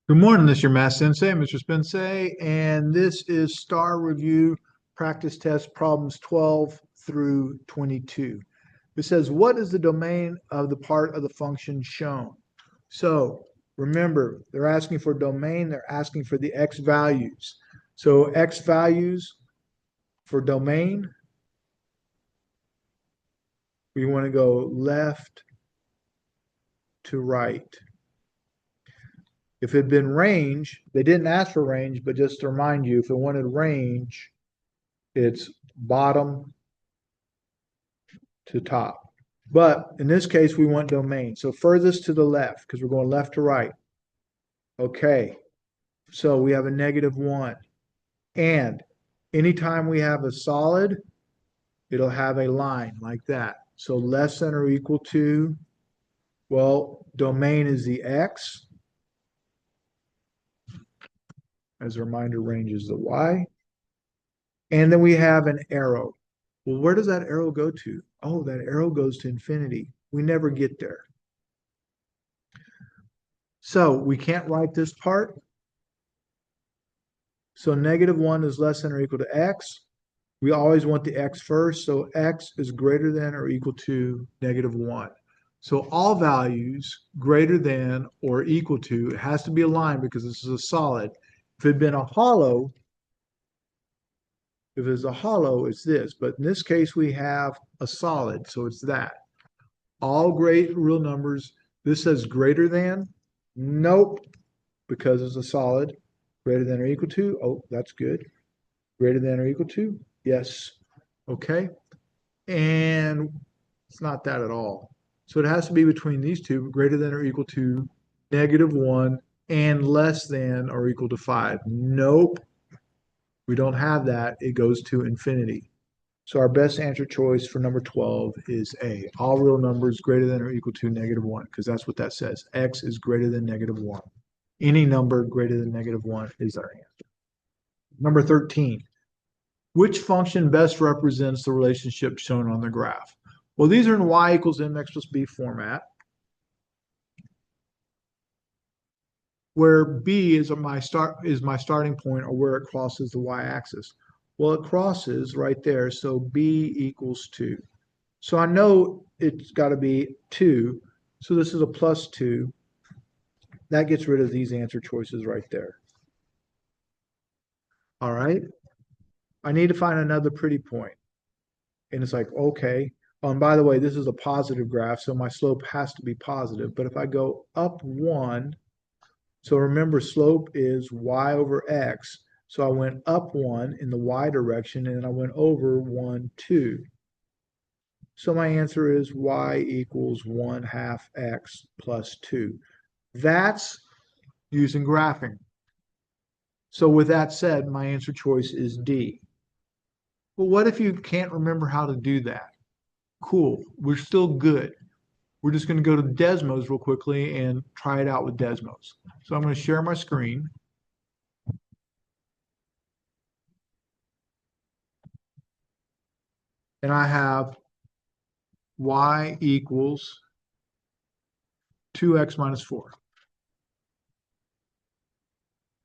Good morning, this is your Math Sensei, Mr. Spensei, and this is STAAR Review Practice Test Problems 12 through 22. It says, what is the domain of the part of the function shown? So remember, they're asking for domain, they're asking for the x values. So x values for domain, we want to go left to right. If it had been range, they didn't ask for range, but just to remind you, if it wanted range, it's bottom to top. But in this case, we want domain. So furthest to the left, because we're going left to right. Okay, so we have a -1. And anytime we have a solid, it'll have a line like that. So less than or equal to, well, domain is the x. As a reminder, range is the y. And then we have an arrow. Well, where does that arrow go to? Oh, that arrow goes to infinity. We never get there. So we can't write this part. So -1 is less than or equal to x. We always want the x first. So x is greater than or equal to -1. So all values greater than or equal to, it has to be a line because this is a solid. If it had been a hollow, if it's a hollow, it's this. But in this case, we have a solid, so it's that. All great real numbers, this says greater than. Nope, because it's a solid. Greater than or equal to, oh, that's good. Greater than or equal to, yes. Okay, and it's not that at all. So it has to be between these two, greater than or equal to -1 and less than or equal to 5. Nope, we don't have that. It goes to infinity. So our best answer choice for number 12 is A. All real numbers greater than or equal to -1, because that's what that says. X is greater than -1. Any number greater than -1 is our answer. Number 13. Which function best represents the relationship shown on the graph? Well, these are in y equals mx plus b format, where b is my starting point, or where it crosses the y-axis. Well, it crosses right there, so b equals 2. So I know it's got to be 2, so this is a +2. That gets rid of these answer choices right there. All right, I need to find another pretty point. And it's like, okay. Oh, and by the way, this is a positive graph, so my slope has to be positive. But if I go up 1, so remember, slope is y over x. So I went up 1 in the y direction, and I went over 1, 2. So my answer is y equals 1/2 x plus 2. That's using graphing. So with that said, my answer choice is D. Well, what if you can't remember how to do that? Cool, we're still good. We're just going to go to Desmos real quickly and try it out with Desmos. So I'm going to share my screen. And I have y equals 2x minus 4.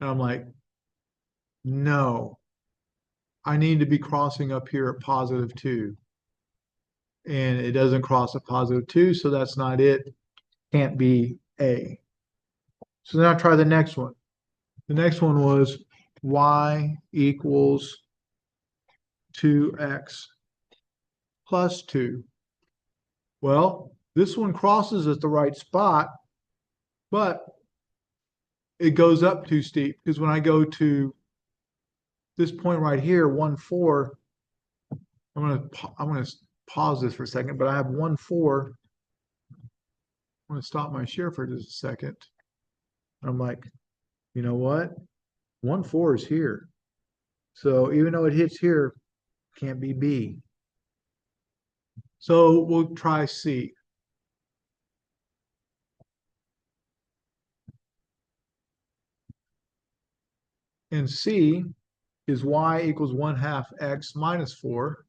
And I'm like, no, I need to be crossing up here at +2. And it doesn't cross at +2, so that's not it. Can't be A. So then I try the next one. The next one was y equals 2x plus 2. Well, this one crosses at the right spot, but it goes up too steep, because when I go to this point right here, 1, 4, I'm gonna pause this for a second, but I have 1, 4. I'm gonna stop my share for just a second. I'm like, you know what? 1, 4 is here. So even though it hits here, can't be B. So we'll try C. And C is y equals 1/2 x minus 4.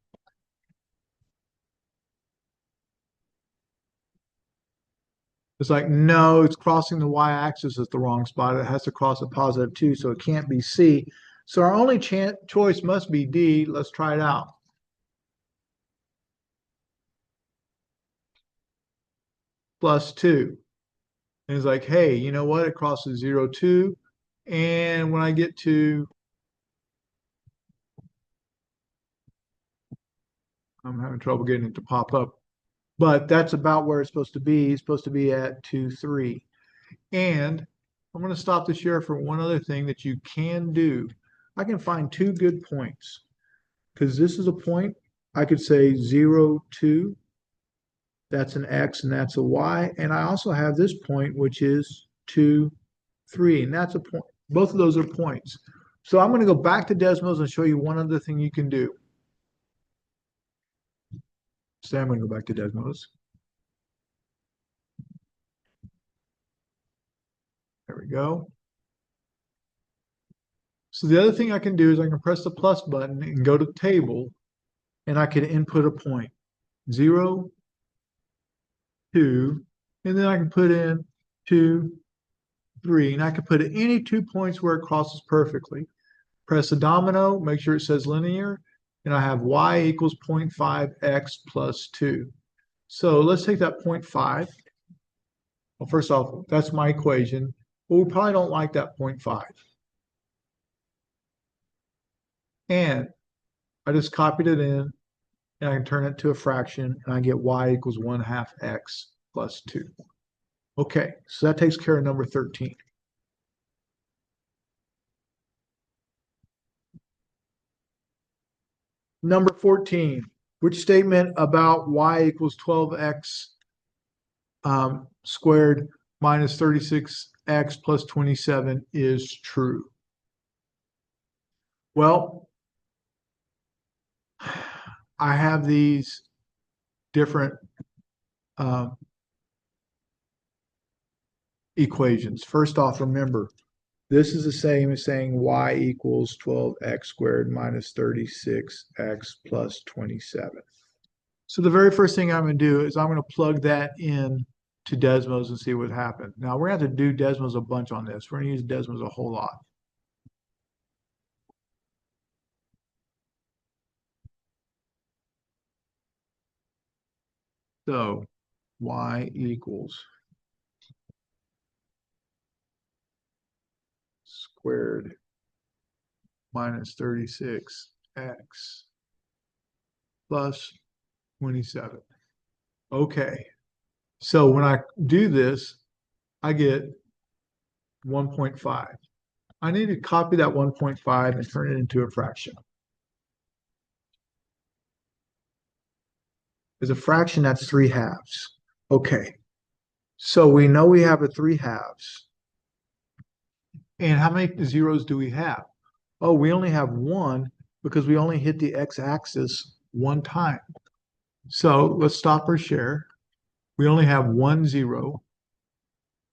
It's like, no, it's crossing the y-axis at the wrong spot. It has to cross a positive 2, so it can't be C. So our only choice must be D. Let's try it out. Plus 2. And it's like, hey, you know what? It crosses 0, 2. And when I get to, I'm having trouble getting it to pop up, but that's about where it's supposed to be. It's supposed to be at 2, 3. And I'm going to stop the share for one other thing that you can do. I can find two good points because this is a point. I could say 0, 2. That's an X and that's a Y. And I also have this point, which is 2, 3. And that's a point. Both of those are points. So I'm going to go back to Desmos and show you one other thing you can do. So I'm going to go back to Desmos. There we go. So the other thing I can do is I can press the plus button and go to table, and I can input a point. 0, 2, and then I can put in 2, 3, and I can put any 2 points where it crosses perfectly. Press the domino, make sure it says linear, and I have y equals 0.5x plus 2. So let's take that 0.5. Well, first off, that's my equation, but we probably don't like that 0.5. And I just copied it in, and I can turn it to a fraction, and I get y equals 1/2 x plus 2. Okay, so that takes care of number 13. Number 14, which statement about y equals 12x squared minus 36x plus 27 is true? Well, I have these different equations. First off, remember, this is the same as saying y equals 12x squared minus 36x plus 27. So the very first thing I'm going to do is I'm going to plug that in to Desmos and see what happens. Now we're going to have to do Desmos a bunch on this. We're going to use Desmos a whole lot. So y equals squared minus 36x plus 27. Okay. So when I do this, I get 1.5. I need to copy that 1.5 and turn it into a fraction. As a fraction, that's 3/2. Okay. So we know we have a 3/2. And how many zeros do we have? Oh, we only have one because we only hit the x-axis one time. So let's stop our share. We only have 1 0.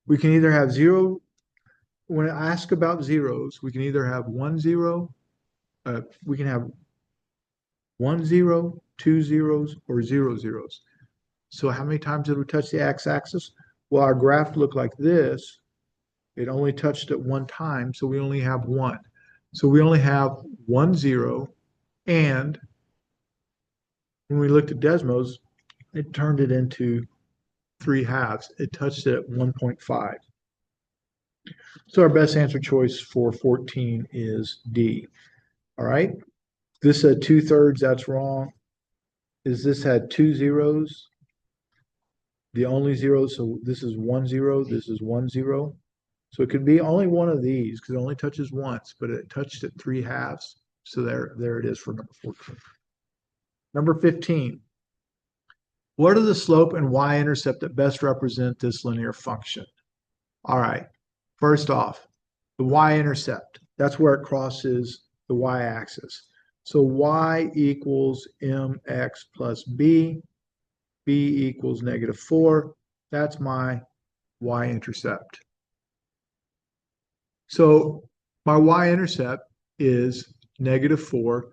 We can either have 0, when I ask about zeros, we can either have 1 0, we can have 1 0, 2 zeros, or 0 zeros. So how many times did we touch the x-axis? Well, our graph looked like this. It only touched it one time, so we only have 1. So we only have 1 0, and when we looked at Desmos, it turned it into 3/2. It touched it at 1.5. So our best answer choice for 14 is D. All right. This said 2/3. That's wrong. Is this had 2 zeros? The only zero. So this is 1 0. This is 1 0. So it could be only one of these because it only touches once, but it touched it 3/2. So there it is for number 14. Number 15. What are the slope and y-intercept that best represent this linear function? All right. First off, the y-intercept. That's where it crosses the y-axis. So y equals mx plus b. B equals -4. That's my y-intercept. So my y-intercept is -4.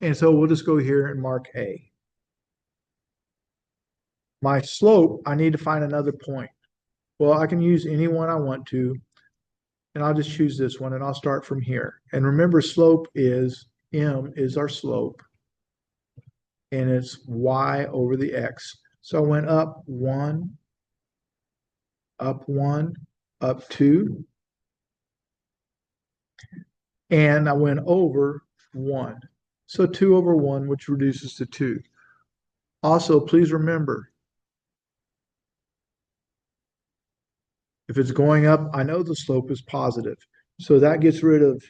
And so we'll just go here and mark A. My slope, I need to find another point. Well, I can use any one I want to, and I'll just choose this one, and I'll start from here. And remember, slope is, m is our slope, and it's y over the x. So I went up 1, up 1, up 2, and I went over 1. So 2 over 1, which reduces to 2. Also, please remember, if it's going up, I know the slope is positive. So that gets rid of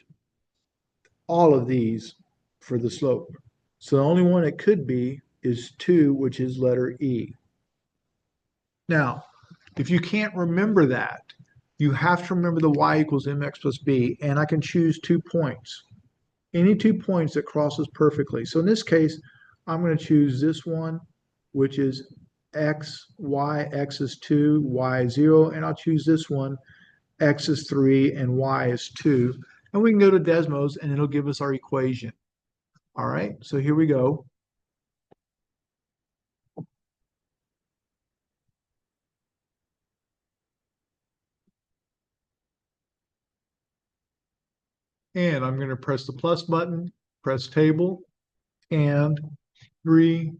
all of these for the slope. So the only one it could be is 2, which is letter E. Now, if you can't remember that, you have to remember the y equals mx plus b, and I can choose 2 points. Any 2 points that crosses perfectly. So in this case, I'm going to choose this one, which is x, y, x is 2, y is 0, and I'll choose this one, x is 3, and y is 2. And we can go to Desmos, and it'll give us our equation. All right, so here we go. And I'm going to press the plus button, press table, and 3,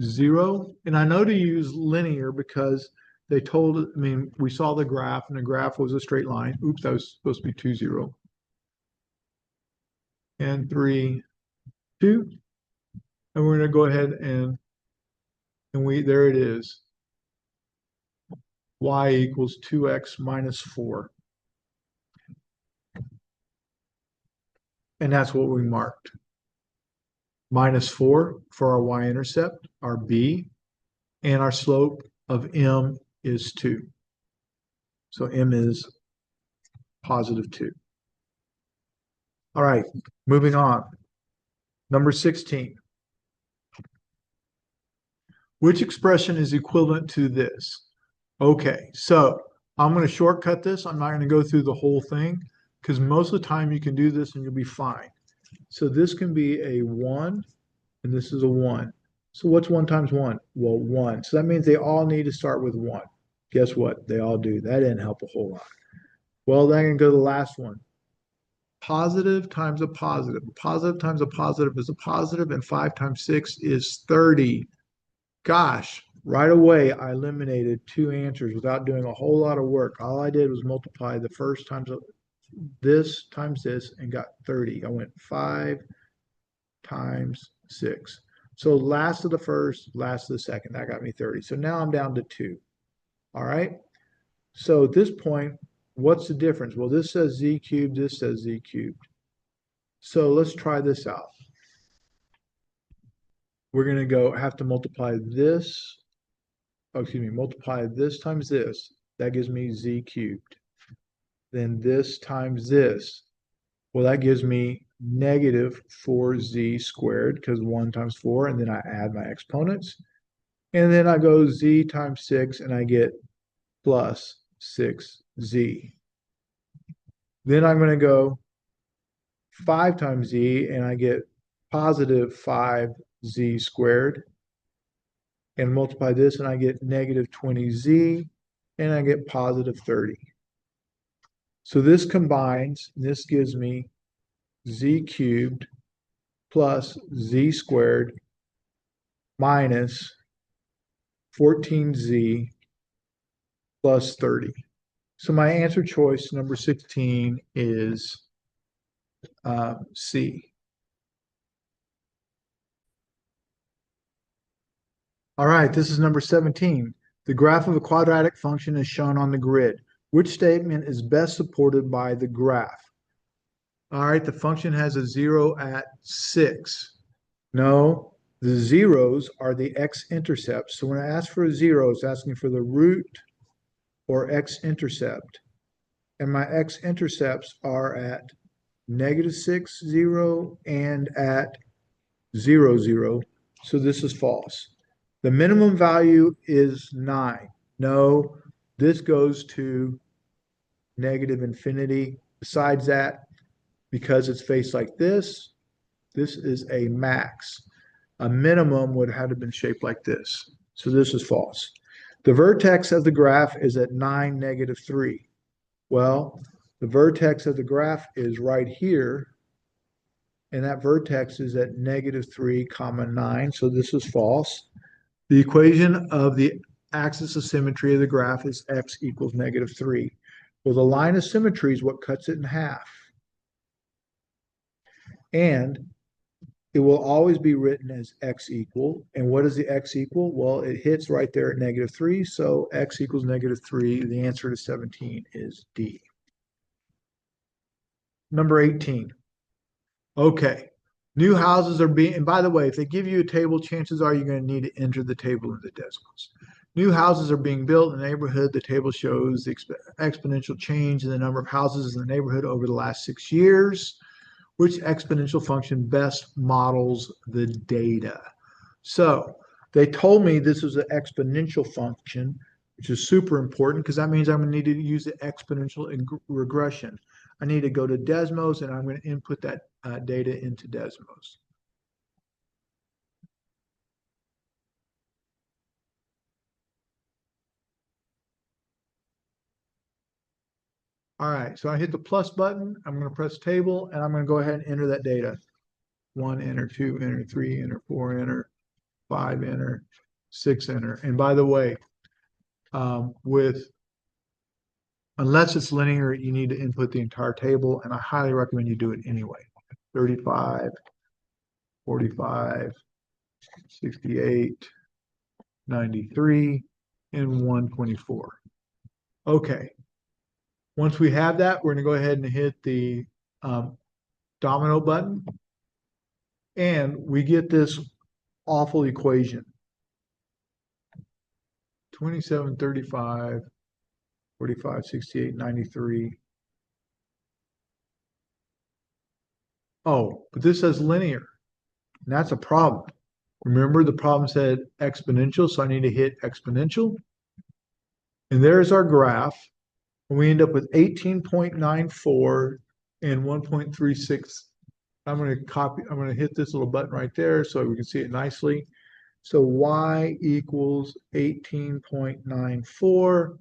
0. And I know to use linear because they told, I mean, we saw the graph, and the graph was a straight line. Oops, that was supposed to be 2, 0. And 3, 2. And we're going to go ahead and there it is. Y equals 2x minus 4. And that's what we marked. Minus 4 for our y-intercept, our b, and our slope of m is 2. So m is positive 2. All right, moving on. Number 16. Which expression is equivalent to this? Okay, so I'm going to shortcut this. I'm not going to go through the whole thing because most of the time you can do this and you'll be fine. So this can be a 1, and this is a 1. So what's 1 times 1? Well, 1. So that means they all need to start with 1. Guess what? They all do. That didn't help a whole lot. Well, then I can go to the last one. Positive times a positive. A positive times a positive is a positive, and 5 times 6 is 30. Gosh, right away I eliminated 2 answers without doing a whole lot of work. All I did was multiply the first times this and got 30. I went 5 times 6. So last of the first, last of the second, that got me 30. So now I'm down to 2. All right. So at this point, what's the difference? Well, this says z cubed, this says z cubed. So let's try this out. We're going to have to multiply this, multiply this times this. That gives me z cubed. Then this times this. Well, that gives me negative 4z squared because 1 times 4, and then I add my exponents. And then I go z times 6, and I get plus 6z. Then I'm going to go 5 times z, and I get positive 5z squared. And multiply this, and I get negative 20z, and I get positive 30. So this combines, and this gives me z cubed plus z squared minus 14z plus 30. So my answer choice, number 16, is C. All right, this is number 17. The graph of a quadratic function is shown on the grid. Which statement is best supported by the graph? All right, the function has a 0 at 6. No, the zeros are the x-intercepts. So when I ask for a 0, it's asking for the root or x-intercept. And my x-intercepts are at -6, 0, and at 0, 0. So this is false. The minimum value is 9. No, this goes to negative infinity. Besides that, because it's faced like this is a max. A minimum would have been shaped like this. So this is false. The vertex of the graph is at 9, -3. Well, the vertex of the graph is right here, and that vertex is at -3, 9, so this is false. The equation of the axis of symmetry of the graph is x equals -3. Well, the line of symmetry is what cuts it in half. And it will always be written as x equal. And what is the x equal? Well, it hits right there at -3, so x equals -3. The answer to 17 is D. Number 18. Okay. New houses are being, and by the way, if they give you a table, chances are you're going to need to enter the table in the decimals. New houses are being built in the neighborhood. The table shows the exponential change in the number of houses in the neighborhood over the last 6 years. Which exponential function best models the data? So they told me this is an exponential function, which is super important because that means I'm going to need to use the exponential regression. I need to go to Desmos and I'm going to input that data into Desmos. All right, so I hit the plus button. I'm going to press table and I'm going to go ahead and enter that data. 1, enter, 2, enter, 3, enter, 4, enter, 5, enter, 6, enter. And by the way, unless it's linear, you need to input the entire table, and I highly recommend you do it anyway. 35, 45, 68, 93, and 124. Okay. Once we have that, we're going to go ahead and hit the domino button, and we get this awful equation. 27, 35, 45, 68, 93. Oh, but this says linear, and that's a problem. Remember, the problem said exponential, so I need to hit exponential. And there's our graph. And we end up with 18.94 and 1.36. I'm going to hit this little button right there so we can see it nicely. So y equals 18.94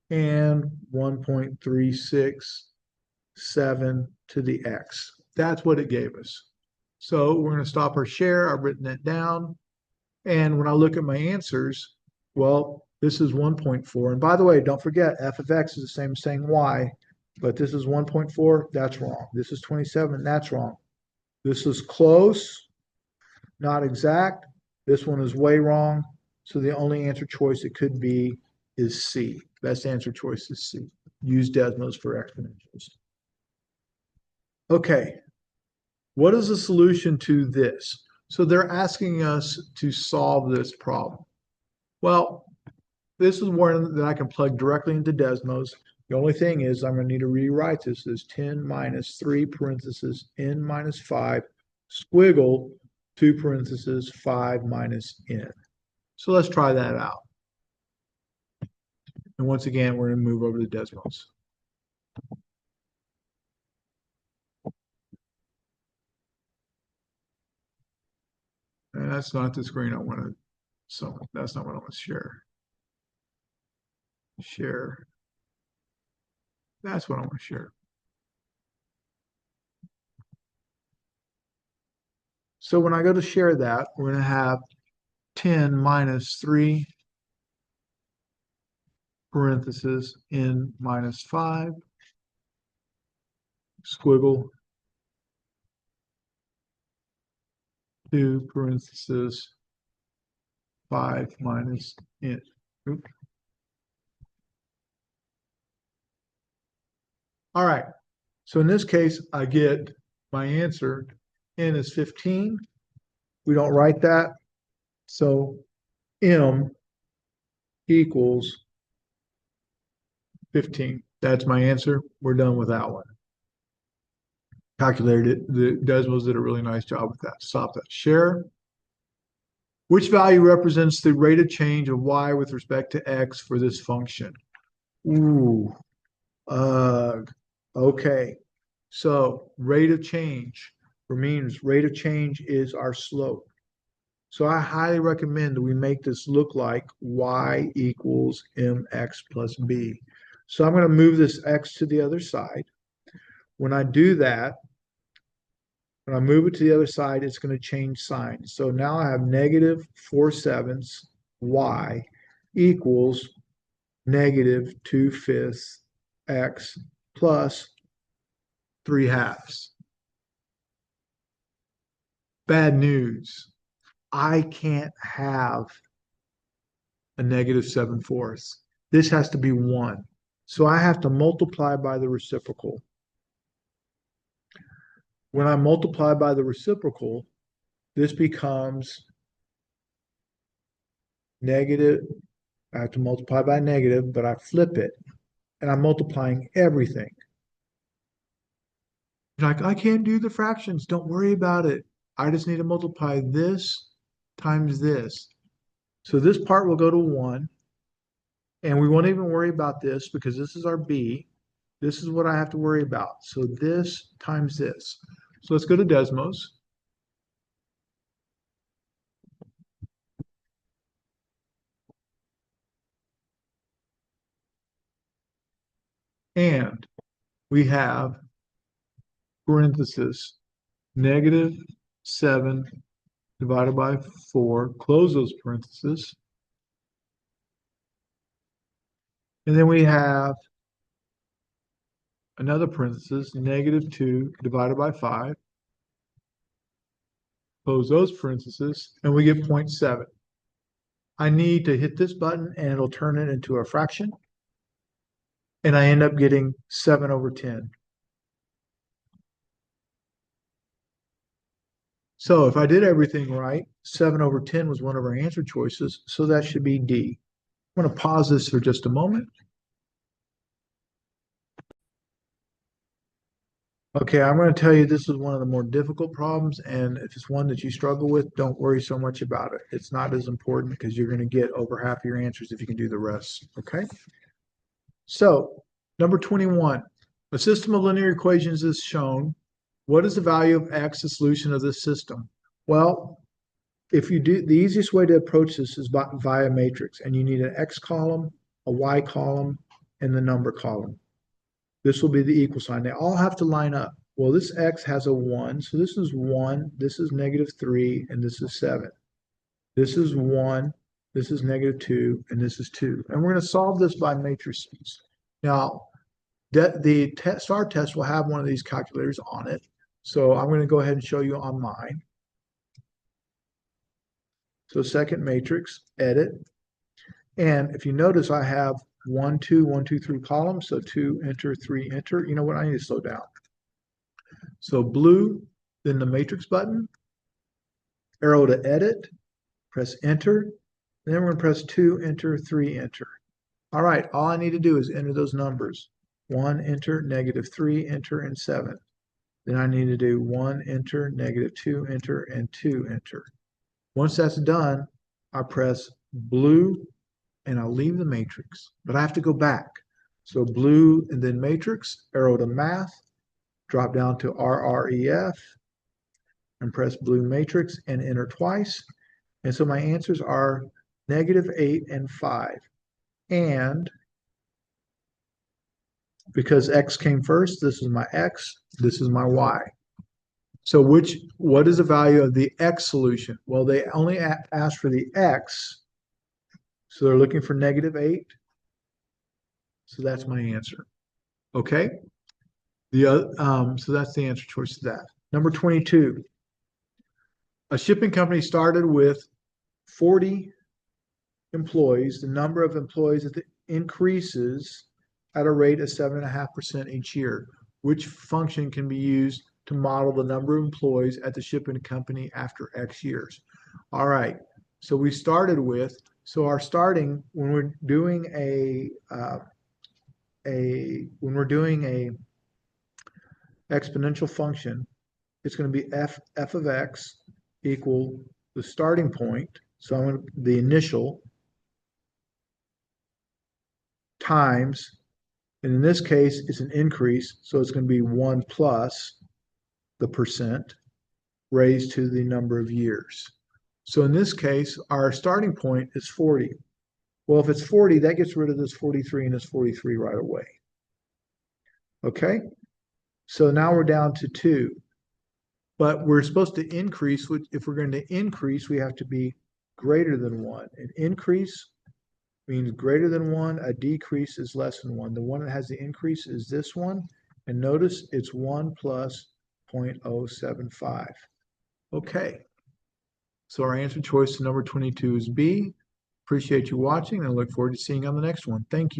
and 1.367 to the x. That's what it gave us. So we're going to stop our share. I've written it down. And when I look at my answers, well, this is 1.4. And by the way, don't forget, f of x is the same as saying y, but this is 1.4. That's wrong. This is 27. That's wrong. This is close, not exact. This one is way wrong. So the only answer choice it could be is C. Best answer choice is C. Use Desmos for exponentials. Okay. What is the solution to this? So they're asking us to solve this problem. Well, this is one that I can plug directly into Desmos. The only thing is I'm going to need to rewrite this as 10 minus 3 parentheses n minus 5 squiggle 2 parentheses 5 minus n. So let's try that out. And once again, we're going to move over to Desmos. And that's not the screen I want to, so that's not what I want to share. Share. That's what I want to share. So when I go to share that, we're going to have 10 minus 3 parentheses n minus 5 squiggle 2 parentheses 5 minus n. Oops. All right. So in this case, I get my answer. N is 15. We don't write that. So M equals 15. That's my answer. We're done with that one. Calculated it. The Desmos did a really nice job with that. Stop that. Share. Which value represents the rate of change of y with respect to x for this function? Ooh. Okay. So rate of change means rate of change is our slope. So I highly recommend that we make this look like y equals mx plus b. So I'm going to move this x to the other side. When I do that, when I move it to the other side, it's going to change signs. So now I have negative 4/7 y equals negative 2/5 x plus 3/2. Bad news. I can't have a negative 7/4. This has to be 1. So I have to multiply by the reciprocal. When I multiply by the reciprocal, this becomes negative. I have to multiply by negative, but I flip it and I'm multiplying everything. You're like, I can't do the fractions. Don't worry about it. I just need to multiply this times this. So this part will go to 1. And we won't even worry about this because this is our b. This is what I have to worry about. So this times this. So let's go to Desmos. And we have parenthesis negative 7 divided by 4. Close those parentheses. And then we have another parenthesis, negative 2 divided by 5. Close those parentheses, and we get 0.7. I need to hit this button, and it'll turn it into a fraction. And I end up getting 7/10. So if I did everything right, 7/10 was one of our answer choices, so that should be D. I'm going to pause this for just a moment. Okay, I'm going to tell you this is one of the more difficult problems, and if it's one that you struggle with, don't worry so much about it. It's not as important because you're going to get over half your answers if you can do the rest, okay? So, number 21, a system of linear equations is shown. What is the value of x, the solution of this system? Well, if you do, the easiest way to approach this is via matrix, and you need an x column, a y column, and the number column. This will be the equal sign. They all have to line up. Well, this x has a 1, so this is 1, this is negative 3, and this is 7. This is 1, this is negative 2, and this is 2. And we're going to solve this by matrices. Now, the STAAR test will have one of these calculators on it. So I'm going to go ahead and show you on mine. So second matrix, edit. And if you notice, I have 1, 2, 1, 2, 3 columns. So 2, enter, 3, enter. You know what? I need to slow down. So blue, then the matrix button, arrow to edit, press enter. And then we're going to press 2, enter, 3, enter. All right, all I need to do is enter those numbers. 1, enter, negative 3, enter, and 7. Then I need to do 1, enter, negative 2, enter, and 2, enter. Once that's done, I press blue and I'll leave the matrix, but I have to go back. So blue and then matrix, arrow to math, drop down to RREF and press blue matrix and enter twice. And so my answers are negative 8 and 5. And because x came first, this is my x, this is my y. So what is the value of the x solution? Well, they only asked for the x, so they're looking for negative 8. So that's my answer. Okay? So that's the answer choice to that. Number 22. A shipping company started with 40 employees. The number of employees increases at a rate of 7.5% each year. Which function can be used to model the number of employees at the shipping company after X years? All right. So we started with, so our starting, when we're doing when we're doing a exponential function, it's going to be f of x equal the starting point. So I'm going to, the initial times, and in this case, it's an increase. So it's going to be 1 plus the percent raised to the number of years. So in this case, our starting point is 40. Well, if it's 40, that gets rid of this 43 and this 43 right away. Okay? So now we're down to 2. But we're supposed to increase, which if we're going to increase, we have to be greater than 1. An increase means greater than 1. A decrease is less than 1. The one that has the increase is this one. And notice it's 1 plus 0.075. Okay. So our answer choice to number 22 is B. Appreciate you watching and I look forward to seeing you on the next one. Thank you.